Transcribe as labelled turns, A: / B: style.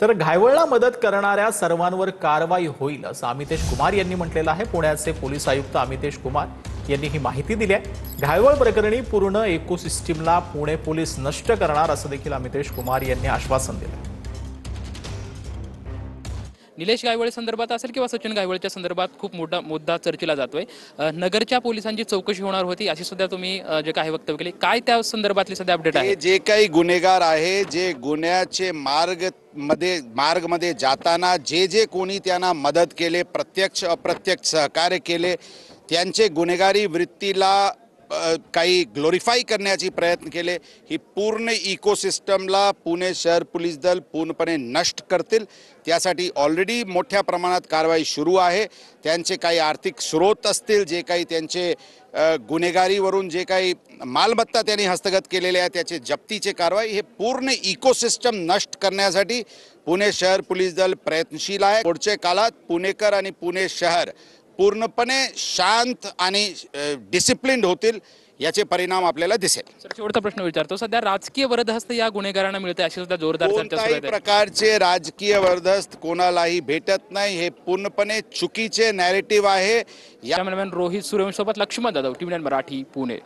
A: तर घायवळला मदत करणाऱ्या सर्वांवर कारवाई होईल असं अमितेश कुमार यांनी म्हटलेलं आहे। पुण्याचे पोलीस आयुक्त अमितेश कुमार यांनी ही माहिती दिली आहे। घायवळ प्रकरणी पूर्ण इकोसिस्टीमला पुणे पोलीस नष्ट करणार असं देखील अमितेश कुमार यांनी आश्वासन दिलं।
B: निलेश गायवळे संदर्भात असेल किंवा सचिन गायवळच्या संदर्भात खूप मोठा मुद्दा चर्चेला जातोय। नगरच्या पोलिसांची चौकशी होणार होती अशी सुद्धा तुम्ही जे काही वक्तव्य केले, काय त्या संदर्भातली सध्या अपडेट आहे?
C: जे काही गुन्हेगार आहे, जे गुन्ह्याचे मार्गमध्ये जाताना जे कोणी त्यांना मदत केले, प्रत्यक्ष अप्रत्यक्ष सहकार्य केले, त्यांचे गुन्हेगारी वृत्तीला काही ग्लोरीफाय करण्याचे प्रयत्न केले, ही पूर्ण इकोसिस्टमला पुणे शहर पोलीस दल पूर्णपणे नष्ट करतील। त्यासाठी ऑलरेडी मोठ्या प्रमाणात कारवाई सुरू आहे। त्यांचे काही आर्थिक स्रोत असतील, जे काही त्यांचे गुन्हेगारीवरून जे काही मालमत्ता त्यांनी हस्तगत केलेल्या आहे त्याचे जप्तीचे कारवाई, हे पूर्ण इकोसिस्टम नष्ट करण्यासाठी पुणे शहर पोलीस दल प्रयत्नशील आहे। पुढच्या काळात पुणेकर आणि पुणे शहर पूर्णपणे शांत आणि डिसिप्लिन्ड होतील, याचे परिणाम आपल्याला दिसेल।
B: सर, शेवटचा प्रश्न विचारतो, सध्या राजकीय वरदहस्त या गुन्हेगारांना मिळते अशी सुद्धा जोरदार चर्चा सुरू
C: कोणत्याही
B: आहे।
C: प्रकारचे राजकीय वरदहस्त कोणालाही भेटत नाही, हे पूर्णपणे चुकीचे नॅरेटिव्ह आहे।
B: कॅमेरामॅन रोहित सूर्यवंशी सोबत लक्ष्मण जाधव, टीव्ही 9 मराठी, पुणे।